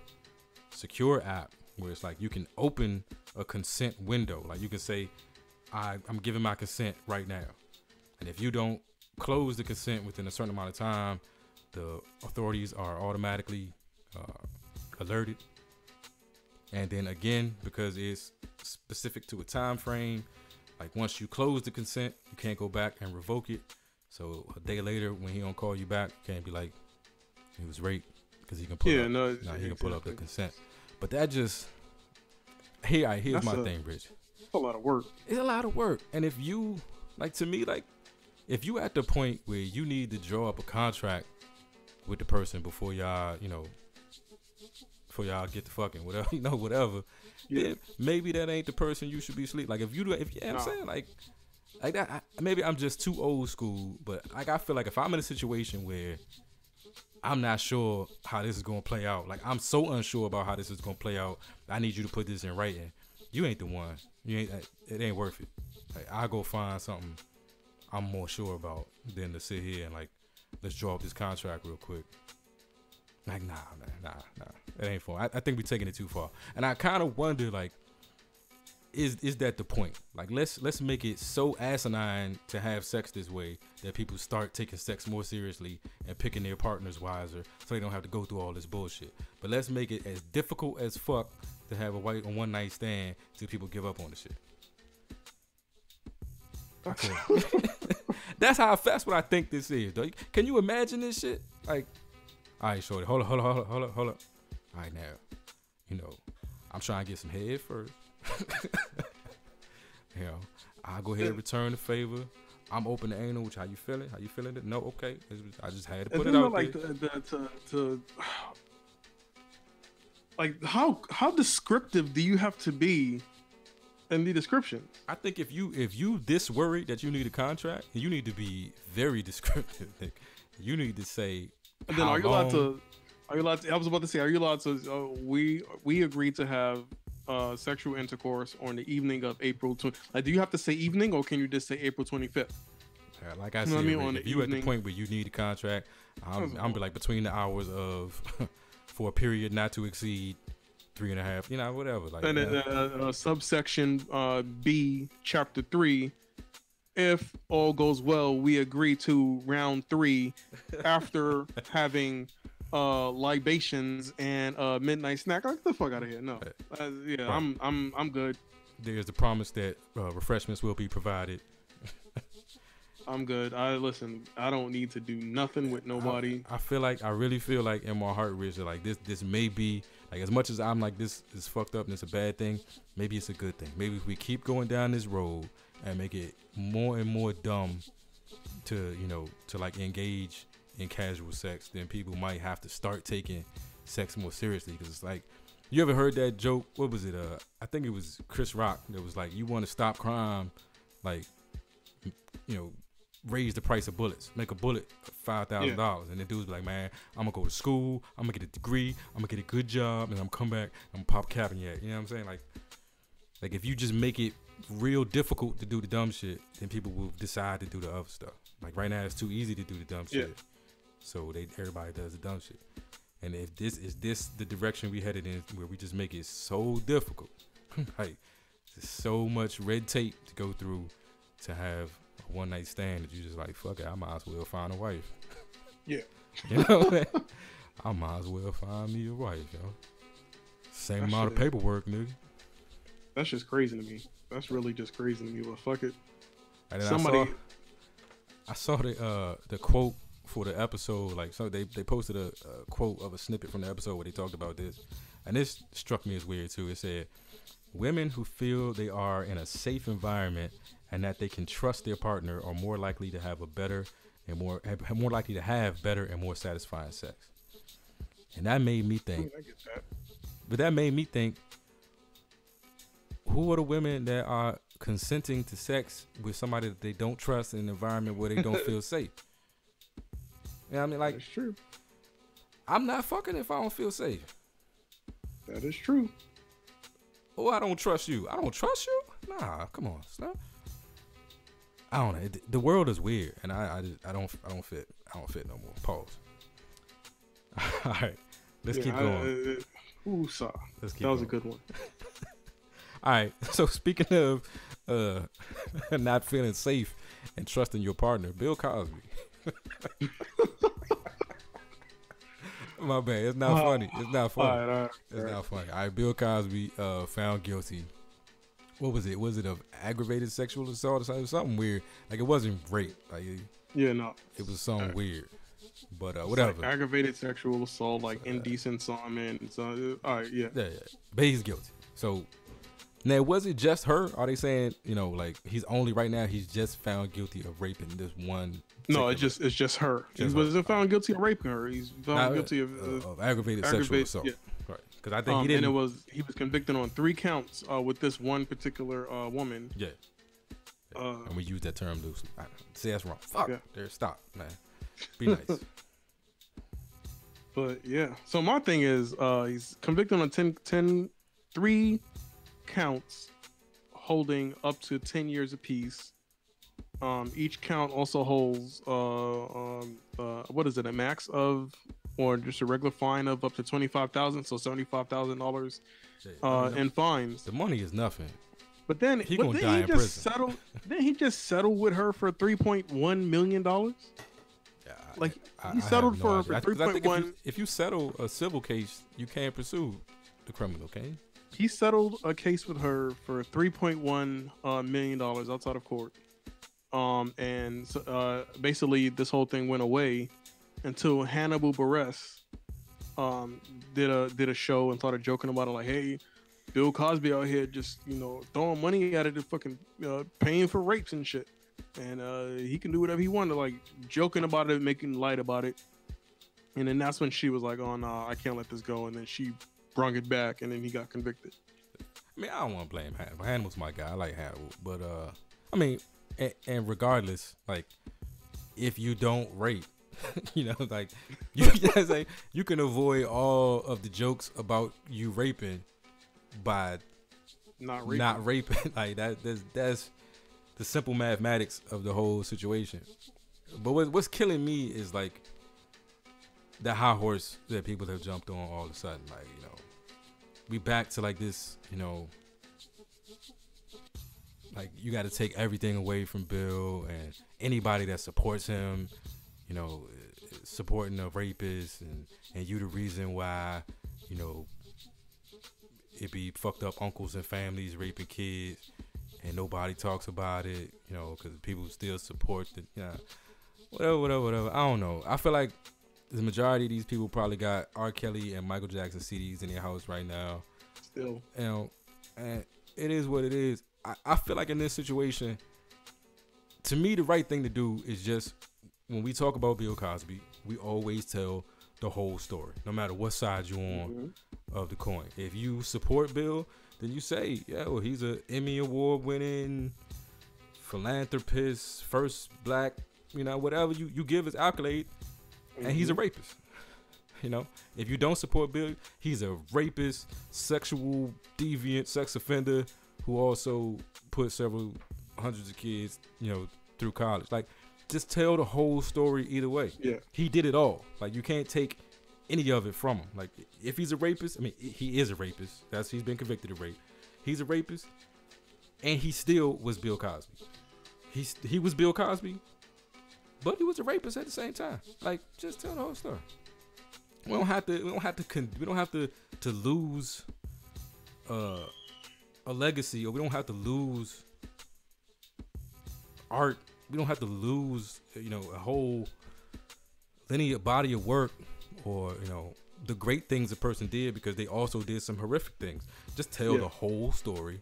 secure app where it's like you can open a consent window. Like, you can say, I'm giving my consent right now. And if you don't close the consent within a certain amount of time, the authorities are automatically alerted. And then again, because it's specific to a time frame, like once you close the consent, you can't go back and revoke it. So a day later, when he don't call you back, you can't be like, he was raped, because he can pull he can pull up the consent. But that just here's my thing, Rich. It's a lot of work. It's a lot of work. And if you if you at the point where you need to draw up a contract with the person before y'all, before y'all get to fucking whatever, whatever. Yeah. Then maybe that ain't the person you should be sleep. Like if you do, I'm saying like that. Maybe I'm just too old school, but like I feel like if I'm in a situation where I'm not sure how this is gonna play out, like I'm so unsure about how this is gonna play out, I need you to put this in writing. You ain't the one. It ain't worth it. Like I go find something I'm more sure about than to sit here and like let's draw up this contract real quick. Like nah. It ain't for. I think we're taking it too far. And I kind of wonder like, is that the point? Like let's make it so asinine to have sex this way that people start taking sex more seriously and picking their partners wiser, so they don't have to go through all this bullshit. But let's make it as difficult as fuck to have a one night stand till people give up on the shit. That's what I think this is, though. Can you imagine this shit? Like, all right, shorty, hold up. All right, now, I'm trying to get some head first. I'll go ahead and return the favor. I'm open to anal. Which, how you feeling? It? No, okay. I just had to put it out like there. Like how descriptive do you have to be in the description? I think if you this worried that you need a contract, you need to be very descriptive. Like, you need to say. And then are you allowed to? I was about to say, are you allowed to? We agreed to have sexual intercourse on the evening of April 20. Like, do you have to say evening, or can you just say April 25th? Like I said, if you at the point where you need a contract, I'm be like between the hours of for a period not to exceed 3.5, whatever. Like, and then subsection B, chapter 3. If all goes well, we agree to round 3 after having libations and midnight snack. Get the fuck out of here. No, right. I'm good. There's the promise that refreshments will be provided. I'm good. I don't need to do nothing with nobody. I really feel like in my heart, Rich, like this may be like, as much as I'm like this is fucked up and it's a bad thing, maybe it's a good thing. Maybe if we keep going down this road and make it more and more dumb to like engage in casual sex, then people might have to start taking sex more seriously. Because it's like, you ever heard that joke? What was it? I think it was Chris Rock that was like, you want to stop crime, like, raise the price of bullets, make a bullet $5,000, and the dude's like, man, I'm gonna go to school, I'm gonna get a degree, I'm gonna get a good job, and I'm come back, I'm pop capping yet. You know what I'm saying? Like if you just make it real difficult to do the dumb shit, then people will decide to do the other stuff. Like right now, it's too easy to do the dumb shit, so everybody does the dumb shit. And if this is the direction we headed in, where we just make it so difficult, like there's so much red tape to go through to have a one night stand, that you just like, fuck it, I might as well find a wife. Yeah. I might as well find me a wife, Same amount of paperwork, nigga. That's just crazy to me. That's really just crazy to me, but fuck it. And then I saw the quote for the episode. Like, so they posted a quote of a snippet from the episode where they talked about this, and this struck me as weird too. It said, women who feel they are in a safe environment and that they can trust their partner are more likely to have better and more satisfying sex. And that made me think. I get that. But that made me think, who are the women that are consenting to sex with somebody that they don't trust in an environment where they don't feel safe? You know what I mean? Like, that's true. I'm not fucking if I don't feel safe. That is true. Oh, I don't trust you. I don't trust you? Nah, come on, son. I don't know. The world is weird, and I don't fit. I don't fit no more. Pause. All right, let's keep going. Let's keep going. Was a good one. All right. So speaking of not feeling safe and trusting your partner, Bill Cosby. My bad. It's not funny. It's not funny. All right. It's not funny. All right. Bill Cosby found guilty. What was it? Was it of aggravated sexual assault or something? Something weird. Like, it wasn't rape. Like, no. It was something weird. But whatever. Like aggravated sexual assault, like indecent assignment. So, all right, yeah. But he's guilty. So Now, was it just her? Are they saying, you know, like he's only right now? He's just found guilty of raping this one. No, it's just her. He wasn't found guilty of raping her. He's found guilty of aggravated sexual assault. Yeah. Right. Because I think he didn't. And he was convicted on 3 counts with this one particular woman. Yeah. And we use that term loosely. See, that's wrong. Fuck. Yeah. There, stop, man. Be nice. But yeah. So my thing is, he's convicted on 3 counts, holding up to 10 years apiece. Each count also holds what is it, a max of, or just a regular fine of up to $25,000, so $75,000 in fines. The money is nothing. But then he just settled. Then he just settled with her for $3.1 million. Yeah, like he settled for 3.1. If you settle a civil case, you can't pursue the criminal, can you? He settled a case with her for $3.1 million outside of court. And basically this whole thing went away until Hannibal Buress did a show and started joking about it, like, hey, Bill Cosby out here just, you know, throwing money at it and fucking paying for rapes and shit, and he can do whatever he wanted, like joking about it, making light about it. And then that's when she was like, oh no, I can't let this go, and then she brung it back, and then he got convicted. I mean, I don't want to blame Hannibal. Hannibal's my guy. I like Hannibal, but I mean, and regardless, like, if you don't rape, you know, like you can avoid all of the jokes about you raping by not raping. Like that's the simple mathematics of the whole situation. But what's killing me is like the high horse that people have jumped on all of a sudden. Like, you know, we back to like this, you know, like you got to take everything away from Bill, and anybody that supports him, you know, supporting a rapist, and you the reason why, you know, it be fucked up uncles and families raping kids, and nobody talks about it, you know, because people still support the, you know, whatever. I don't know. I feel like the majority of these people probably got R. Kelly and Michael Jackson CDs in their house right now. Still, you know, and it is what it is. I feel like in this situation, to me, the right thing to do is just, when we talk about Bill Cosby, we always tell the whole story, no matter what side you're on of the coin. If you support Bill, then you say, yeah, well, he's an Emmy Award winning philanthropist, first black, you know, whatever you give his accolade, and he's a rapist. You know, if you don't support Bill, he's a rapist, sexual deviant, sex offender who also put several hundreds of kids, you know, through college. Like, just tell the whole story either way. Yeah, he did it all. Like, you can't take any of it from him. Like, if he's a rapist, I mean, he is a rapist. He's been convicted of rape. He's a rapist, and he still was Bill Cosby. He was Bill Cosby, but he was a rapist at the same time. Like, just tell the whole story. We don't have to lose a legacy, or we don't have to lose art. We don't have to lose, you know, a whole linear body of work, or, you know, the great things a person did, because they also did some horrific things. Just tell the whole story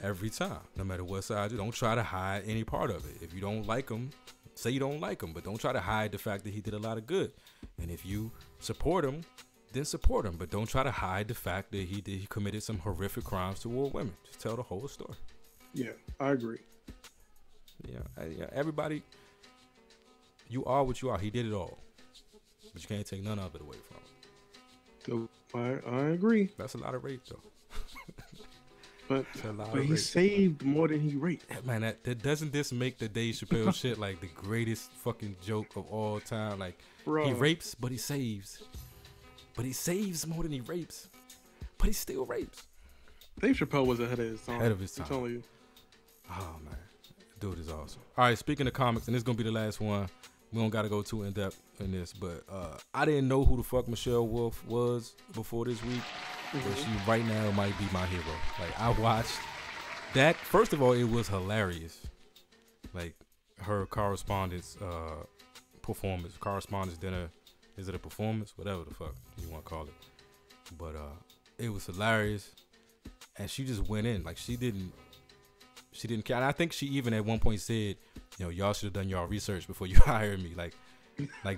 every time, no matter what side. You don't try to hide any part of it. If you don't like him, say you don't like him, but don't try to hide the fact that he did a lot of good. And if you support him, then support him, but don't try to hide the fact that he committed some horrific crimes toward women. Just tell the whole story. Yeah, I agree. Yeah, everybody, you are what you are. He did it all, but you can't take none of it away from him. So I agree. That's a lot of rape, though. But he saved more than he raped. Man, that doesn't this make the Dave Chappelle shit like the greatest fucking joke of all time? Like, bro, he rapes, but he saves. But he saves more than he rapes. But he still rapes. Dave Chappelle was ahead of his time. Ahead of his time. I'm telling you. Oh, man. Dude is awesome. All right, speaking of comics, and this is going to be the last one. We don't got to go too in-depth in this, but I didn't know who the fuck Michelle Wolf was before this week. But she right now might be my hero. Like, I watched that. First of all, it was hilarious. Like, her correspondence performance, correspondence dinner. Is it a performance? Whatever the fuck you want to call it. But it was hilarious. and she just went in like she didn't care. And I think she even at one point said, you know, y'all should have done y'all research before you hired me. Like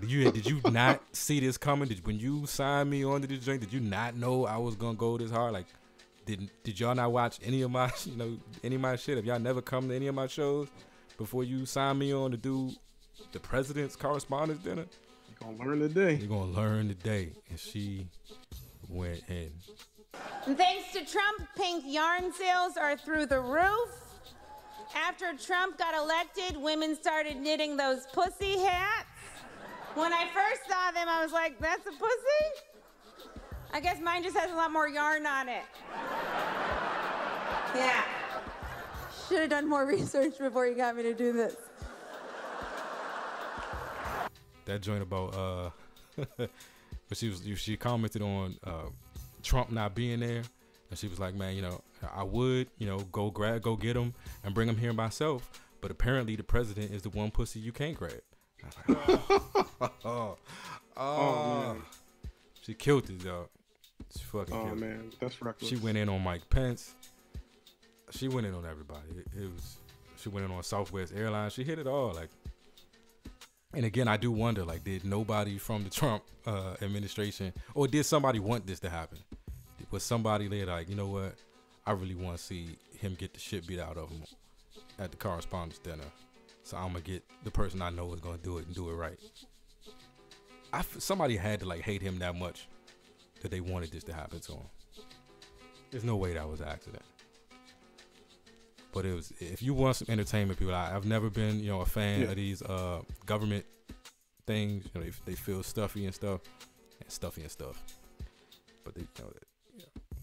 did you not see this coming? When you signed me onto this joint, did you not know I was gonna go this hard? Like, did y'all not watch any of my any of my shit? Have y'all never come to any of my shows before you signed me on to do the president's correspondence dinner? You're gonna learn today. You're gonna learn today. And she went in. And thanks to Trump, pink yarn sales are through the roof. After Trump got elected, women started knitting those pussy hats. When I first saw them, I was like, that's a pussy? I guess mine just has a lot more yarn on it. Yeah. Should have done more research before you got me to do this. That joint about but she commented on Trump not being there, and she was like, man, you know, I would, you know, go get him and bring him here myself, but apparently the president is the one pussy you can't grab. I was like, oh, man. She killed it, dog. She fucking killed it. Oh man, that's reckless. She went in on Mike Pence. She went in on everybody. She went in on Southwest Airlines. She hit it all. Like, and again, I do wonder, like, did nobody from the Trump administration, or did somebody want this to happen? Was somebody there like, you know what? I really want to see him get the shit beat out of him at the correspondence dinner. So I'm gonna get the person I know is gonna do it and do it right. Somebody had to like hate him that much that they wanted this to happen to him. There's no way that was an accident. But it was. If you want some entertainment, people, I've never been, you know, a fan of these government things. You know, they feel stuffy and stuff. But they, you know,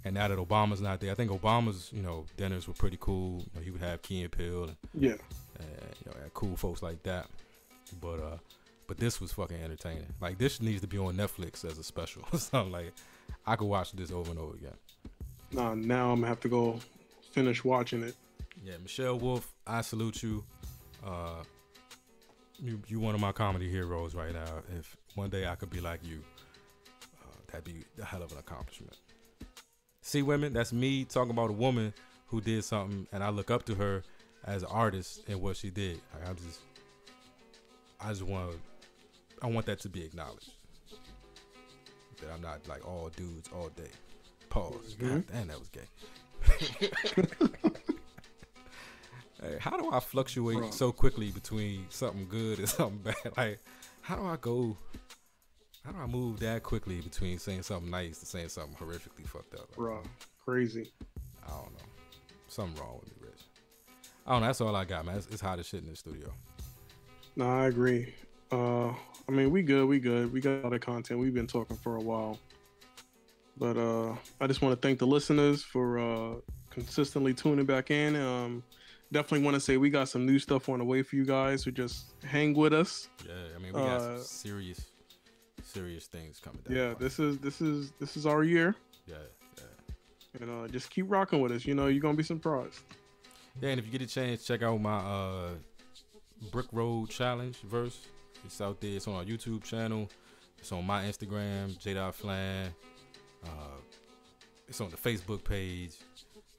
and now that Obama's not there, I think Obama's, you know, dinners were pretty cool. You know, he would have Key and Peele and you know, had cool folks like that. But this was fucking entertaining. Like, this needs to be on Netflix as a special or something. Like, I could watch this over and over again. Nah, now I'm gonna have to go finish watching it. Yeah, Michelle Wolf, I salute you. You one of my comedy heroes right now. If one day I could be like you, that'd be a hell of an accomplishment. See, women, that's me talking about a woman who did something, and I look up to her as an artist and what she did. Like, I want that to be acknowledged. That I'm not like all dudes all day. Pause. Mm-hmm. God damn, that was gay. Hey, how do I fluctuate so quickly between something good and something bad? Like, how do I move that quickly between saying something nice to saying something horrifically fucked up? Bro, crazy. I don't know. Something wrong with me, Rich. I don't know. That's all I got, man. It's hot as shit in the studio. No, I agree. I mean, we good. We got all the content. We've been talking for a while. But I just want to thank the listeners for consistently tuning back in. Definitely want to say we got some new stuff on the way for you guys, so just hang with us. Yeah, I mean, we got some serious things coming down. Yeah, this is our year. Yeah. And just keep rocking with us. You know, you're gonna be surprised. Yeah, and if you get a chance, check out my Brick Road Challenge verse. It's out there. It's on our YouTube channel. It's on my Instagram, J.Flan. It's on the Facebook page.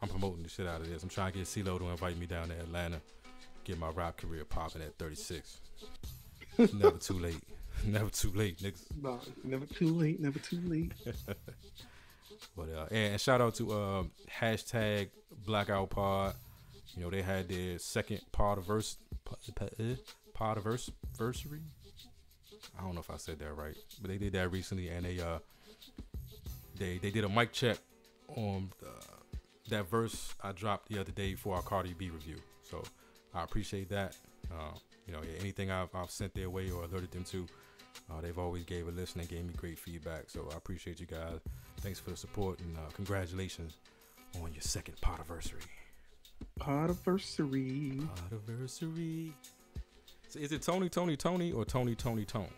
I'm promoting the shit out of this. I'm trying to get CeeLo to invite me down to Atlanta, get my rap career popping at 36. Never too late. Never too late, niggas. Nah, never too late. Never too late. But and shout out to hashtag Blackout Pod. You know, they had their second Podiversary. I don't know if I said that right, but they did that recently, and they did a mic check on that verse I dropped the other day for our Cardi B review. So I appreciate that. You know, anything I've sent their way or alerted them to, they've always gave a listen and gave me great feedback. So I appreciate you guys. Thanks for the support, and congratulations on your second Podiversary. Podiversary. So is it Tony or Tony Tone?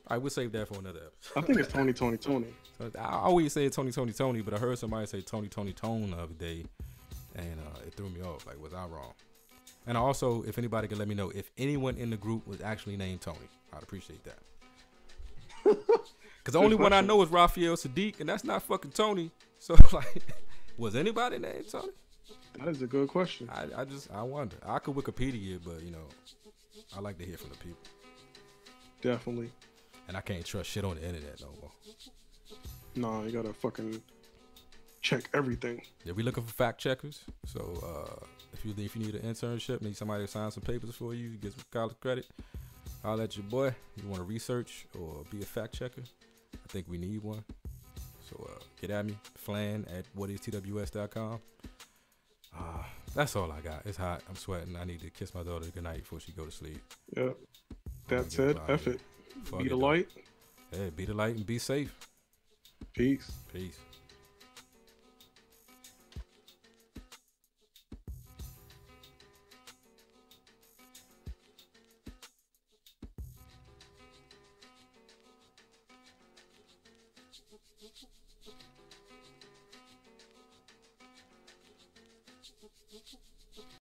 I would save that for another episode. I think it's Tony. So I always say Tony, but I heard somebody say Tony Tone the other day, and it threw me off. Like, was I wrong? And also, if anybody could let me know if anyone in the group was actually named Tony, I'd appreciate that. Because the only one I know is Raphael Sadiq, and that's not fucking Tony. So like, was anybody named Tony? That is a good question. I wonder. I could Wikipedia it, but you know, I like to hear from the people. Definitely. And I can't trust shit on the internet no more. Nah, you gotta fucking check everything. Yeah, we looking for fact checkers. So if you need an internship, need somebody to sign some papers for you, get some college credit, I'll let your boy. You want to research or be a fact checker? I think we need one. So get at me, Flan at whatisTWS.com. That's all I got. It's hot. I'm sweating. I need to kiss my daughter goodnight before she go to sleep. Yeah. That said, F it. Be the light. Hey, be the light and be safe. Peace. Peace.